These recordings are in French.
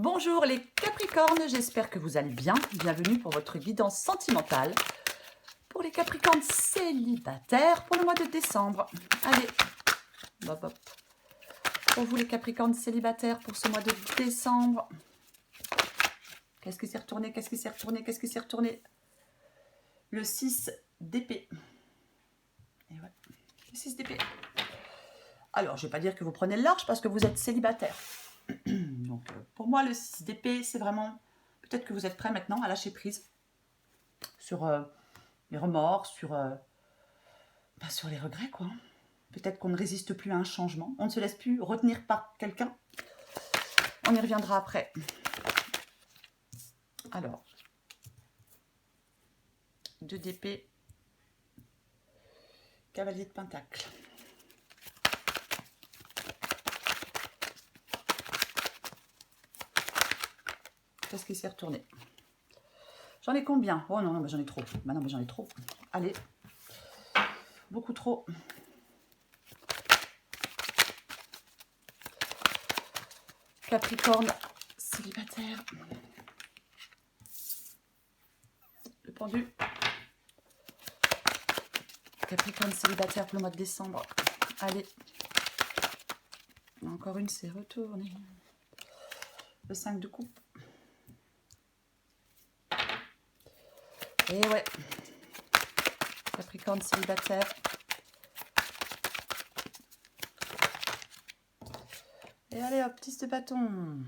Bonjour les Capricornes, j'espère que vous allez bien. Bienvenue pour votre guidance sentimentale pour les Capricornes célibataires pour le mois de décembre. Allez, hop, hop. Pour vous les Capricornes célibataires pour ce mois de décembre. Qu'est-ce qui s'est retourné? Qu'est-ce qui s'est retourné? Qu'est-ce qui s'est retourné? Le 6 d'épée. Et ouais, le 6 d'épée. Alors, je ne vais pas dire que vous prenez le large parce que vous êtes célibataire. Donc, pour moi, le 6 d'épée, c'est vraiment... Peut-être que vous êtes prêt maintenant à lâcher prise sur les remords, sur les regrets, quoi. Peut-être qu'on ne résiste plus à un changement. On ne se laisse plus retenir par quelqu'un. On y reviendra après. Alors, 2 d'épée, cavalier de pentacle. Qu'est-ce qui s'est retourné? J'en ai combien? Oh non, non, j'en ai trop. Bah non, mais j'en ai trop. Allez. Beaucoup trop. Capricorne célibataire. Le pendu. Capricorne célibataire pour le mois de décembre. Allez. Encore une, c'est retourné. Le 5 de coupe. Et ouais. Capricorne célibataire. Et allez hop, 10 de bâton.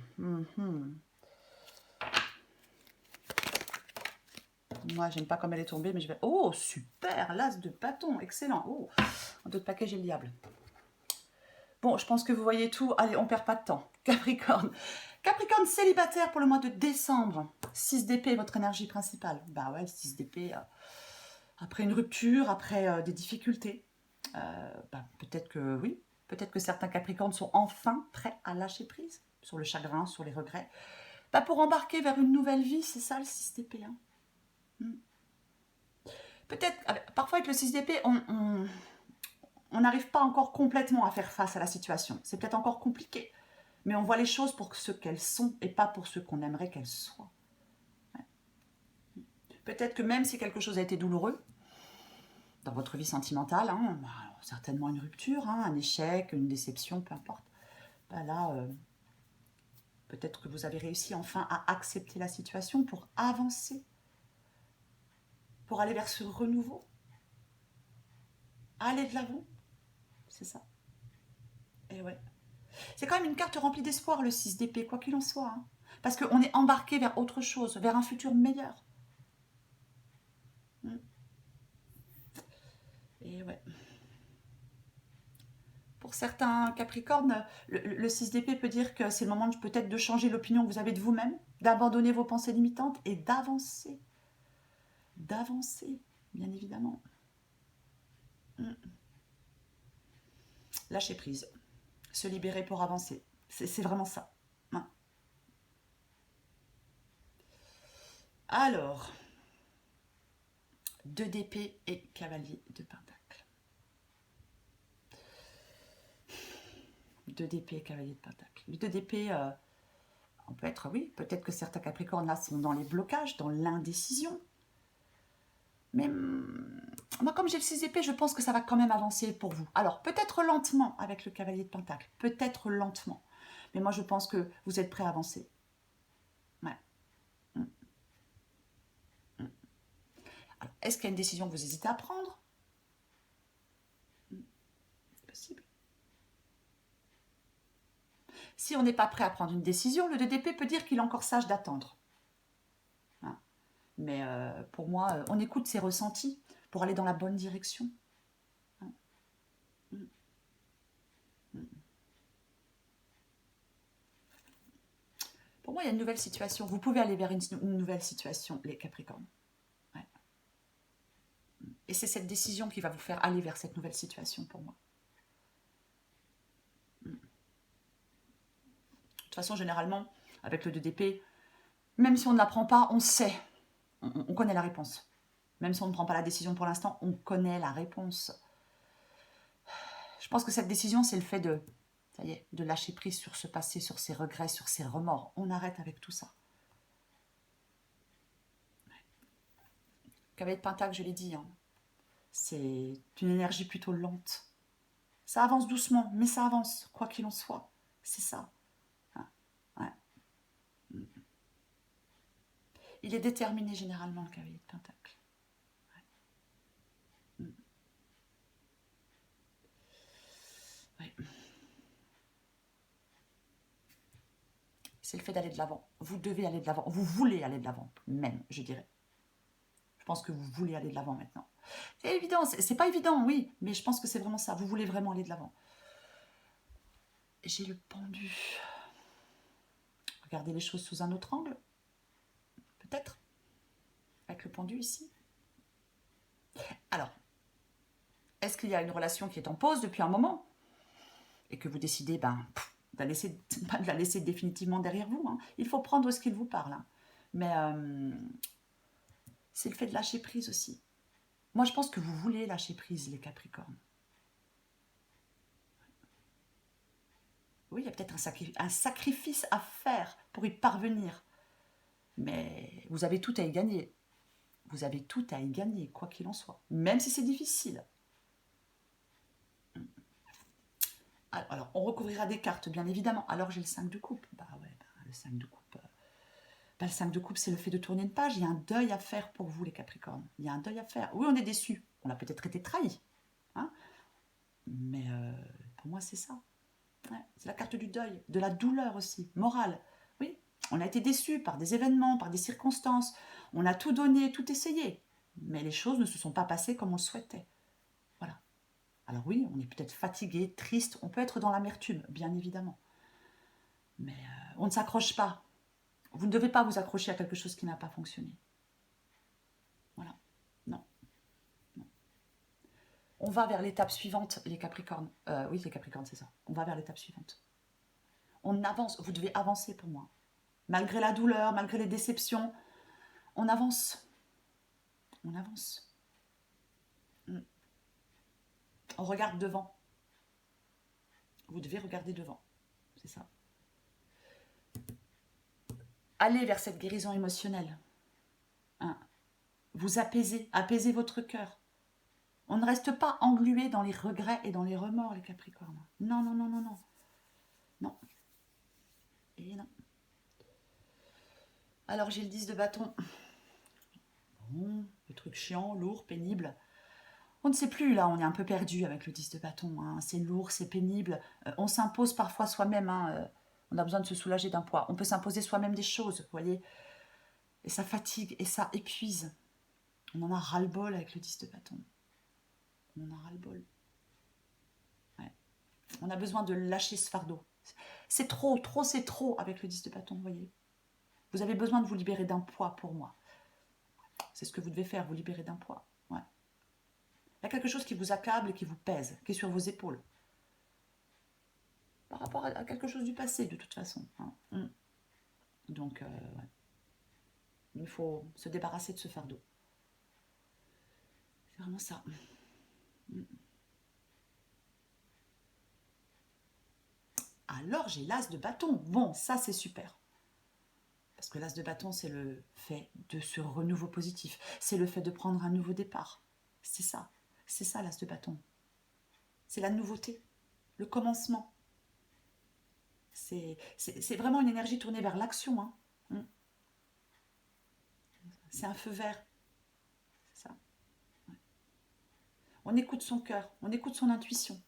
Moi, j'aime pas comme elle est tombée, mais je vais... Oh, super, l'as de bâton, excellent. Oh, en d'autres paquets, j'ai le diable. Bon, je pense que vous voyez tout. Allez, on perd pas de temps. Capricorne. Capricorne célibataire pour le mois de décembre. 6 d'épée, votre énergie principale. Bah ouais, 6 d'épée. Après une rupture, après des difficultés. Peut-être que oui. Peut-être que certains Capricornes sont enfin prêts à lâcher prise sur le chagrin, sur les regrets. Pour embarquer vers une nouvelle vie, c'est ça le 6 d'épée. Hein. Peut-être, parfois avec le 6 d'épée, on n'arrive pas encore complètement à faire face à la situation. C'est peut-être encore compliqué, mais on voit les choses pour ce qu'elles sont et pas pour ce qu'on aimerait qu'elles soient. Ouais. Peut-être que même si quelque chose a été douloureux, dans votre vie sentimentale, hein, certainement une rupture, hein, un échec, une déception, peu importe, là, peut-être que vous avez réussi enfin à accepter la situation pour avancer, pour aller vers ce renouveau, aller de l'avant, c'est ça. Et ouais. C'est quand même une carte remplie d'espoir, le 6 d'épée, quoi qu'il en soit. Hein. Parce qu'on est embarqué vers autre chose, vers un futur meilleur. Et ouais. Pour certains Capricornes, le 6 d'épée peut dire que c'est le moment peut-être de changer l'opinion que vous avez de vous-même, d'abandonner vos pensées limitantes et d'avancer. D'avancer, bien évidemment. Lâcher prise. Se libérer pour avancer. C'est vraiment ça. Hein. Alors, 2 d'épée et cavalier de pentacle. 2 d'épée et cavalier de pentacle. Le 2 d'épée, on peut être, oui, peut-être que certains Capricornes là sont dans les blocages, dans l'indécision. Mais moi, comme j'ai le 6 d'épée, je pense que ça va quand même avancer pour vous. Alors, peut-être lentement avec le cavalier de pentacle. Peut-être lentement. Mais moi, je pense que vous êtes prêt à avancer. Ouais. Est-ce qu'il y a une décision que vous hésitez à prendre? C'est possible. Si on n'est pas prêt à prendre une décision, le 2 d'épée peut dire qu'il est encore sage d'attendre. Hein. Mais pour moi, on écoute ses ressentis pour aller dans la bonne direction. Hein. Pour moi, il y a une nouvelle situation. Vous pouvez aller vers une nouvelle situation, les Capricornes. Ouais. Et c'est cette décision qui va vous faire aller vers cette nouvelle situation pour moi. De toute façon, généralement, avec le 2 d'épée, même si on ne la prend pas, on sait. On connaît la réponse. Même si on ne prend pas la décision pour l'instant, on connaît la réponse. Je pense que cette décision, c'est le fait de Ça y est, de lâcher prise sur ce passé, sur ces regrets, sur ces remords. On arrête avec tout ça. Cavalier de Pentacle, je l'ai dit, hein, c'est une énergie plutôt lente. Ça avance doucement, mais ça avance, quoi qu'il en soit. C'est ça. Hein, ouais. Il est déterminé généralement, le cavalier de Pentacle. Ouais. Ouais. C'est le fait d'aller de l'avant. Vous devez aller de l'avant. Vous voulez aller de l'avant, même, je dirais. Je pense que vous voulez aller de l'avant maintenant. C'est évident, c'est pas évident, oui, mais je pense que c'est vraiment ça. Vous voulez vraiment aller de l'avant. J'ai le pendu. Regardez les choses sous un autre angle. Peut-être. Avec le pendu ici. Alors, est-ce qu'il y a une relation qui est en pause depuis un moment et que vous décidez de la laisser définitivement derrière vous, hein. Il faut prendre ce qu'il vous parle. Hein. Mais c'est le fait de lâcher prise aussi. Moi, je pense que vous voulez lâcher prise, les Capricornes. Oui, il y a peut-être un sacrifice à faire pour y parvenir. Mais vous avez tout à y gagner. Vous avez tout à y gagner, quoi qu'il en soit. Même si c'est difficile. Alors, on recouvrira des cartes, bien évidemment. Alors, j'ai le 5 de coupe. Le 5 de coupe. Le 5 de coupe, c'est le fait de tourner une page. Il y a un deuil à faire pour vous, les Capricornes. Il y a un deuil à faire. Oui, on est déçus. On a peut-être été trahis. Hein, mais pour moi, c'est ça. Ouais, c'est la carte du deuil, de la douleur aussi, morale. Oui, on a été déçus par des événements, par des circonstances. On a tout donné, tout essayé. Mais les choses ne se sont pas passées comme on le souhaitait. Voilà. Alors oui, on est peut-être fatigué, triste. On peut être dans l'amertume, bien évidemment. Mais on ne s'accroche pas. Vous ne devez pas vous accrocher à quelque chose qui n'a pas fonctionné. Voilà. Non. Non. On va vers l'étape suivante, les Capricornes. Oui, les Capricornes, c'est ça. On va vers l'étape suivante. On avance. Vous devez avancer pour moi. Malgré la douleur, malgré les déceptions, on avance. On avance. On regarde devant. Vous devez regarder devant. C'est ça. Allez vers cette guérison émotionnelle. Hein. Vous apaisez votre cœur. On ne reste pas englué dans les regrets et dans les remords, les Capricornes. Non, non, non, non, non. Non. Et non. Alors, j'ai le 10 de bâton. Bon, le truc chiant, lourd, pénible. On ne sait plus, là, on est un peu perdu avec le 10 de bâton. Hein. C'est lourd, c'est pénible. On s'impose parfois soi-même. Hein. On a besoin de se soulager d'un poids. On peut s'imposer soi-même des choses, vous voyez. Et ça fatigue et ça épuise. On en a ras-le-bol avec le 10 de bâton. On en a ras-le-bol. Ouais. On a besoin de lâcher ce fardeau. C'est trop, c'est trop avec le 10 de bâton, vous voyez. Vous avez besoin de vous libérer d'un poids pour moi. C'est ce que vous devez faire, vous libérer d'un poids. Ouais. Il y a quelque chose qui vous accable et qui vous pèse, qui est sur vos épaules. Par rapport à quelque chose du passé, de toute façon. Hein. Donc, ouais. Il faut se débarrasser de ce fardeau. C'est vraiment ça. Alors, j'ai l'as de bâton. Bon, ça, c'est super. Parce que l'as de bâton, c'est le fait de ce renouveau positif. C'est le fait de prendre un nouveau départ. C'est ça. C'est ça, l'as de bâton. C'est la nouveauté. Le commencement. C'est vraiment une énergie tournée vers l'action. Hein. C'est un feu vert. C'est ça. Ouais. On écoute son cœur. On écoute son intuition.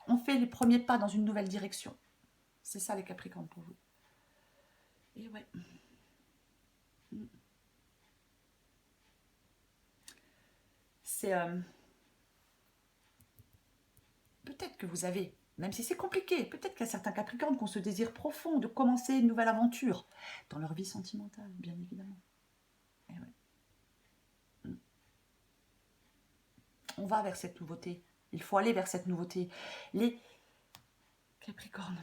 On fait les premiers pas dans une nouvelle direction. C'est ça, les Capricornes, pour vous. Et ouais. C'est... peut-être que vous avez, même si c'est compliqué, peut-être qu'il y a certains Capricornes qui ont ce désir profond de commencer une nouvelle aventure dans leur vie sentimentale, bien évidemment. Et ouais. On va vers cette nouveauté. Il faut aller vers cette nouveauté. Les Capricornes.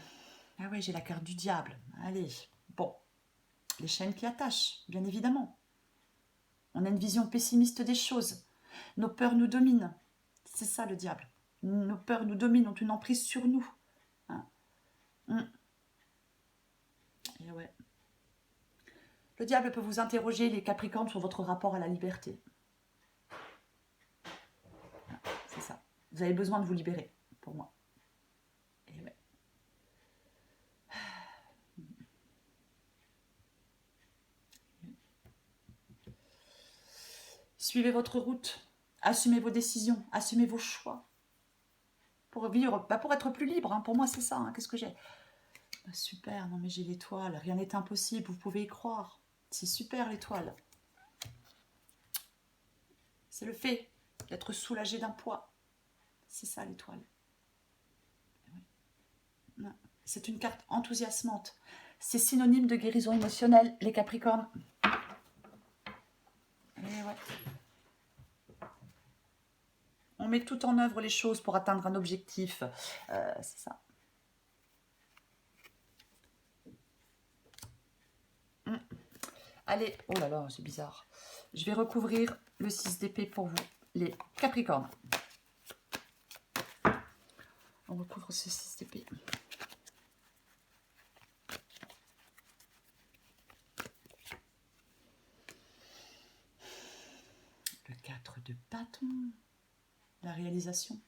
Ah ouais, j'ai la carte du diable. Allez, bon. Les chaînes qui attachent, bien évidemment. On a une vision pessimiste des choses. Nos peurs nous dominent. C'est ça le diable. Nos peurs nous dominent, ont une emprise sur nous. Hein. Mm. Et ouais. Le diable peut vous interroger, les Capricornes, sur votre rapport à la liberté. C'est ça. Vous avez besoin de vous libérer, pour moi. Et ouais. Suivez votre route. Assumez vos décisions. Assumez vos choix. Pour vivre, pour être plus libre. Hein. Pour moi, c'est ça. Hein. Qu'est-ce que j'ai? Super. Non, mais j'ai l'étoile. Rien n'est impossible. Vous pouvez y croire. C'est super, l'étoile. C'est le fait d'être soulagé d'un poids. C'est ça, l'étoile. C'est une carte enthousiasmante. C'est synonyme de guérison émotionnelle, les Capricornes. Et ouais. On met tout en œuvre les choses pour atteindre un objectif. C'est ça. Allez, oh là là, c'est bizarre. Je vais recouvrir le 6 d'épée pour vous, les Capricornes. On recouvre ce 6 d'épée. Le 4 de bâton. La réalisation.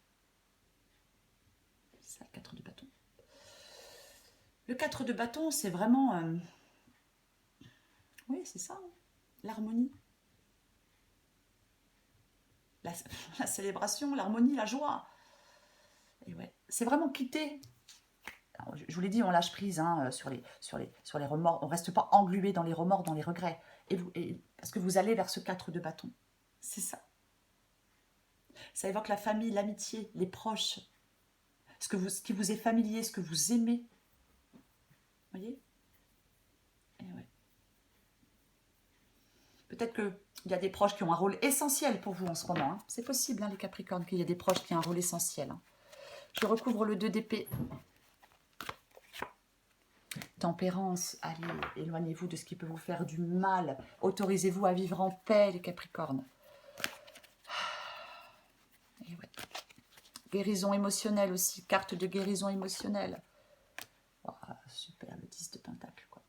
C'est ça, le 4 de bâton. Le 4 de bâton, c'est vraiment... Oui, c'est ça. Hein. L'harmonie. La célébration, l'harmonie, la joie. Et ouais, c'est vraiment quitter. Alors, je vous l'ai dit, on lâche prise hein, sur les remords. On ne reste pas englué dans les remords, dans les regrets. Parce que vous allez vers ce 4 de bâton. C'est ça. Ça évoque la famille, l'amitié, les proches. Ce qui vous est familier, ce que vous aimez. Vous voyez? Et ouais. Peut-être qu'il y a des proches qui ont un rôle essentiel pour vous en ce moment. Hein. C'est possible, hein, les Capricornes, qu'il y ait des proches qui ont un rôle essentiel. Hein. Je recouvre le 2 d'épée. Tempérance, allez, éloignez-vous de ce qui peut vous faire du mal. Autorisez-vous à vivre en paix, les Capricornes. Et ouais. Guérison émotionnelle aussi, carte de guérison émotionnelle. Oh, super, le 10 de Pentacle, quoi.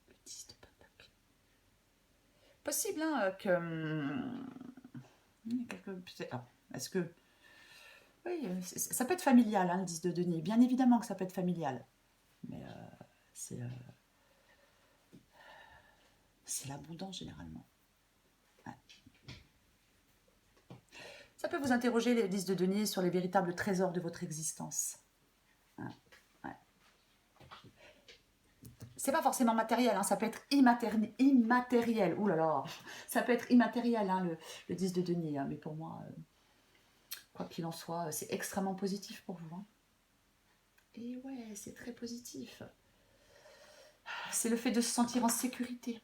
Le 10 de Pentacle. Possible, hein, que... Est-ce que... Oui, ça peut être familial, hein, le 10 de denier. Bien évidemment que ça peut être familial. Mais c'est l'abondance, généralement. Ouais. Ça peut vous interroger, les 10 de denier, sur les véritables trésors de votre existence. Ouais. Ouais. C'est pas forcément matériel, hein, ça peut être immatériel. Ouh là là, ça peut être immatériel, hein, le 10 de denier. Hein, mais pour moi... Quoi qu'il en soit, c'est extrêmement positif pour vous. Hein. Et ouais, c'est très positif. C'est le fait de se sentir en sécurité.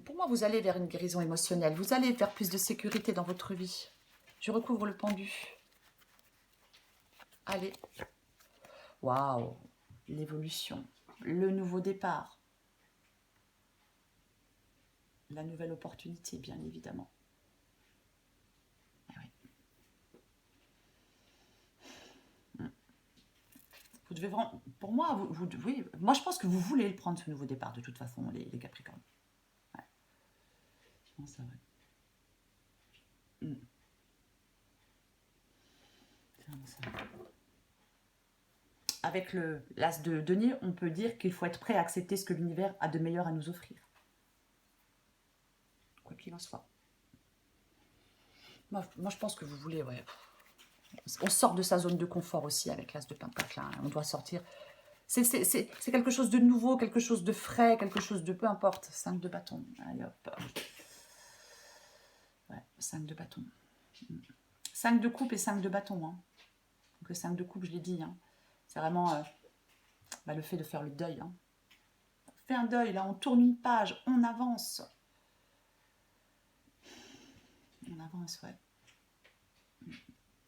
Pour moi, vous allez vers une guérison émotionnelle. Vous allez vers plus de sécurité dans votre vie. Je recouvre le pendu. Allez. Waouh. L'évolution. Le nouveau départ. La nouvelle opportunité, bien évidemment. Eh oui. Vous devez vraiment... Pour moi, oui, moi, je pense que vous voulez le prendre, ce nouveau départ, de toute façon, les Capricornes. Ouais. Je pense que c'est vrai. Avec l'as de denier, on peut dire qu'il faut être prêt à accepter ce que l'univers a de meilleur à nous offrir. Quoi qu'il en soit. Moi, je pense que vous voulez, ouais. On sort de sa zone de confort aussi avec l'as de Pentacle. Hein. On doit sortir. C'est quelque chose de nouveau, quelque chose de frais, quelque chose de peu importe. 5 de bâton. Allez hop. Ouais, 5 de bâton. 5 de coupe et 5 de bâton. Hein. Donc le 5 de coupe, je l'ai dit. Hein. C'est vraiment le fait de faire le deuil. Hein. On fait un deuil, là, on tourne une page, on avance. On avance, ouais.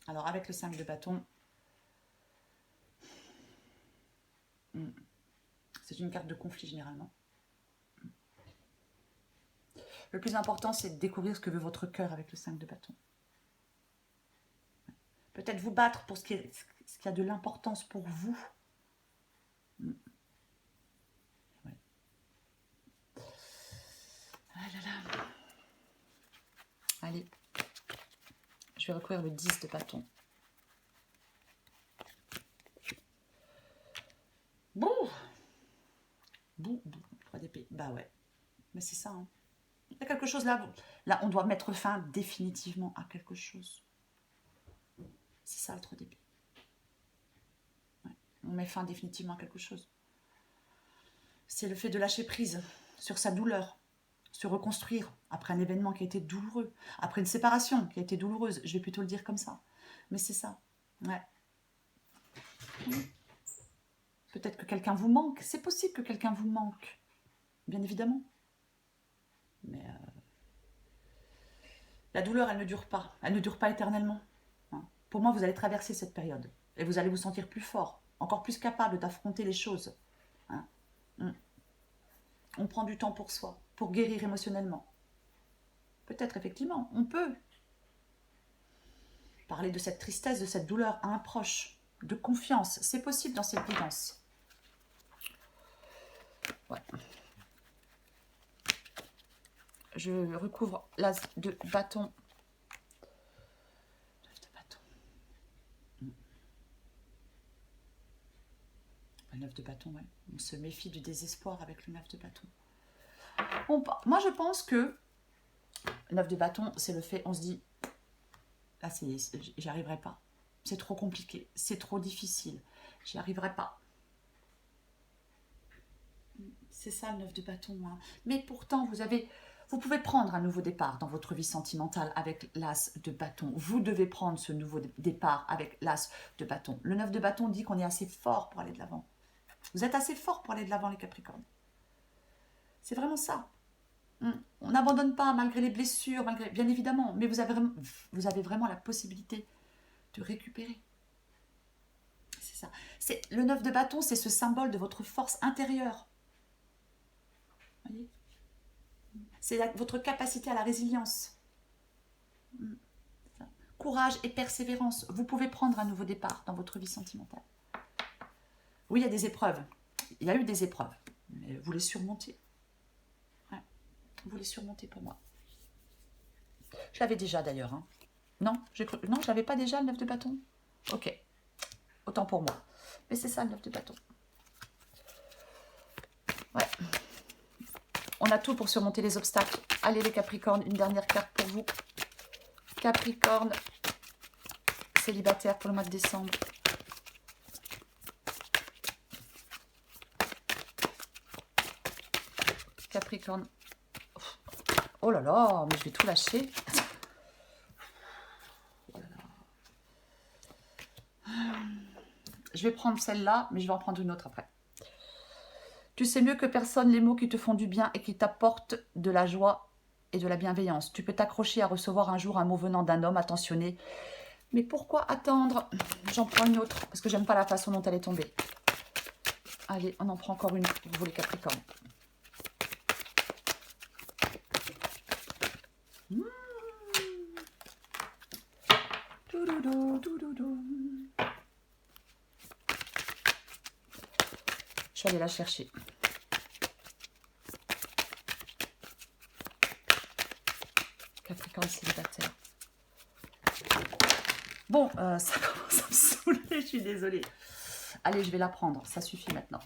Alors, avec le 5 de bâton, c'est une carte de conflit, généralement. Le plus important, c'est de découvrir ce que veut votre cœur avec le 5 de bâton. Peut-être vous battre pour ce qui a de l'importance pour vous. Ouais. Ah là là. Allez, je vais recouvrir le 10 de bâton. Bon, 3 d'épée. Bah ouais, mais c'est ça. Hein. Il y a quelque chose là. Là, on doit mettre fin définitivement à quelque chose. C'est ça le 3 d'épée. Ouais. On met fin définitivement à quelque chose. C'est le fait de lâcher prise sur sa douleur, se reconstruire après un événement qui a été douloureux, après une séparation qui a été douloureuse. Je vais plutôt le dire comme ça. Mais c'est ça. Ouais. Peut-être que quelqu'un vous manque. C'est possible que quelqu'un vous manque. Bien évidemment. Mais la douleur, elle ne dure pas. Elle ne dure pas éternellement. Hein. Pour moi, vous allez traverser cette période. Et vous allez vous sentir plus fort, encore plus capable d'affronter les choses. Hein. On prend du temps pour soi, pour guérir émotionnellement. Peut-être, effectivement, on peut parler de cette tristesse, de cette douleur à un proche, de confiance. C'est possible dans cette guidance. Ouais. Je recouvre l'as de bâton. L'as de bâton. Le 9 de bâton, ouais. On se méfie du désespoir avec le 9 de bâton. Moi, je pense que le 9 de bâton, c'est le fait, on se dit, là, j'y arriverai pas. C'est trop compliqué, c'est trop difficile. J'y arriverai pas. C'est ça le 9 de bâton. Hein. Mais pourtant, vous pouvez prendre un nouveau départ dans votre vie sentimentale avec l'as de bâton. Vous devez prendre ce nouveau départ avec l'as de bâton. Le 9 de bâton dit qu'on est assez fort pour aller de l'avant. Vous êtes assez fort pour aller de l'avant, les Capricornes. C'est vraiment ça. On n'abandonne pas malgré les blessures, bien évidemment, mais vous avez vraiment la possibilité de récupérer. C'est ça. Le 9 de bâton, c'est ce symbole de votre force intérieure. Voyez, c'est votre capacité à la résilience. Courage et persévérance. Vous pouvez prendre un nouveau départ dans votre vie sentimentale. Oui, il y a des épreuves. Il y a eu des épreuves. Mais vous les surmontez. Ouais. Vous les surmontez pour moi. Je l'avais déjà d'ailleurs. Hein. Non, je l'avais pas déjà le 9 de bâton. Ok. Autant pour moi. Mais c'est ça le 9 de bâton. Ouais. On a tout pour surmonter les obstacles. Allez les Capricornes, une dernière carte pour vous. Capricorne, célibataire pour le mois de décembre. Capricorne. Oh là là, mais je vais tout lâcher. Oh là là. Je vais prendre celle-là, mais je vais en prendre une autre après. Tu sais mieux que personne les mots qui te font du bien et qui t'apportent de la joie et de la bienveillance. Tu peux t'accrocher à recevoir un jour un mot venant d'un homme attentionné. Mais pourquoi attendre? J'en prends une autre, parce que j'aime pas la façon dont elle est tombée. Allez, on en prend encore une pour vous les Capricornes. Je vais aller la chercher. Capricorne célibataire. Bon, ça commence à me saouler, je suis désolée. Allez, je vais la prendre, ça suffit maintenant.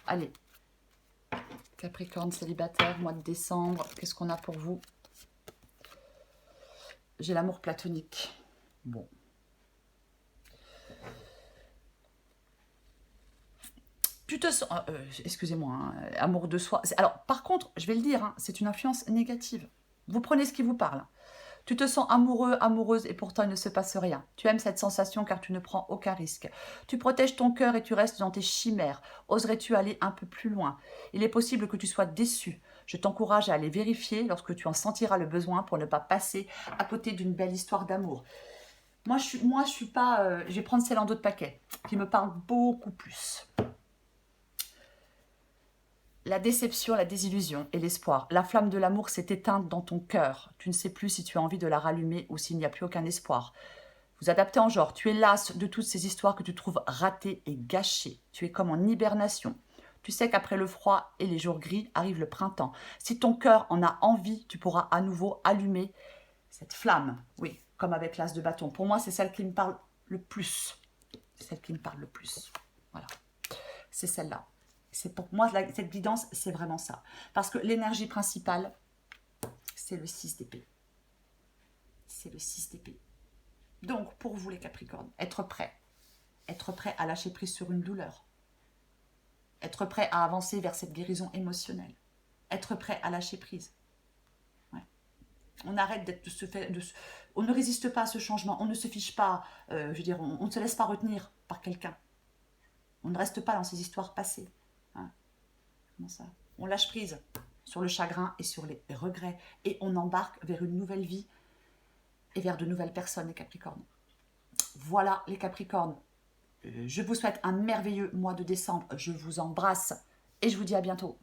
Allez. Capricorne célibataire, mois de décembre. Qu'est-ce qu'on a pour vous? J'ai l'amour platonique. Bon. Tu te sens... excusez-moi, hein, amour de soi. Alors, par contre, je vais le dire, hein, c'est une influence négative. Vous prenez ce qui vous parle. Tu te sens amoureux, amoureuse et pourtant il ne se passe rien. Tu aimes cette sensation car tu ne prends aucun risque. Tu protèges ton cœur et tu restes dans tes chimères. Oserais-tu aller un peu plus loin? Il est possible que tu sois déçu. Je t'encourage à aller vérifier lorsque tu en sentiras le besoin pour ne pas passer à côté d'une belle histoire d'amour. Moi, je suis pas... je vais prendre celle en dos de paquet qui me parle beaucoup plus. La déception, la désillusion et l'espoir. La flamme de l'amour s'est éteinte dans ton cœur. Tu ne sais plus si tu as envie de la rallumer ou s'il n'y a plus aucun espoir. Vous adaptez en genre. Tu es lasse de toutes ces histoires que tu trouves ratées et gâchées. Tu es comme en hibernation. Tu sais qu'après le froid et les jours gris arrive le printemps. Si ton cœur en a envie, tu pourras à nouveau allumer cette flamme. Oui, comme avec l'as de bâton. Pour moi, c'est celle qui me parle le plus. C'est celle qui me parle le plus. Voilà. C'est celle-là. C'est pour moi, cette guidance, c'est vraiment ça. Parce que l'énergie principale, c'est le 6 d'épée. C'est le 6 d'épée. Donc, pour vous les Capricornes, être prêt. Être prêt à lâcher prise sur une douleur. Être prêt à avancer vers cette guérison émotionnelle. Être prêt à lâcher prise. Ouais. On arrête d'être on ne résiste pas à ce changement. On ne se fiche pas. Je veux dire, on ne se laisse pas retenir par quelqu'un. On ne reste pas dans ces histoires passées. Hein. Comment ça? On lâche prise sur le chagrin et sur les regrets. Et on embarque vers une nouvelle vie et vers de nouvelles personnes, les Capricornes. Voilà, les Capricornes. Je vous souhaite un merveilleux mois de décembre. Je vous embrasse et je vous dis à bientôt.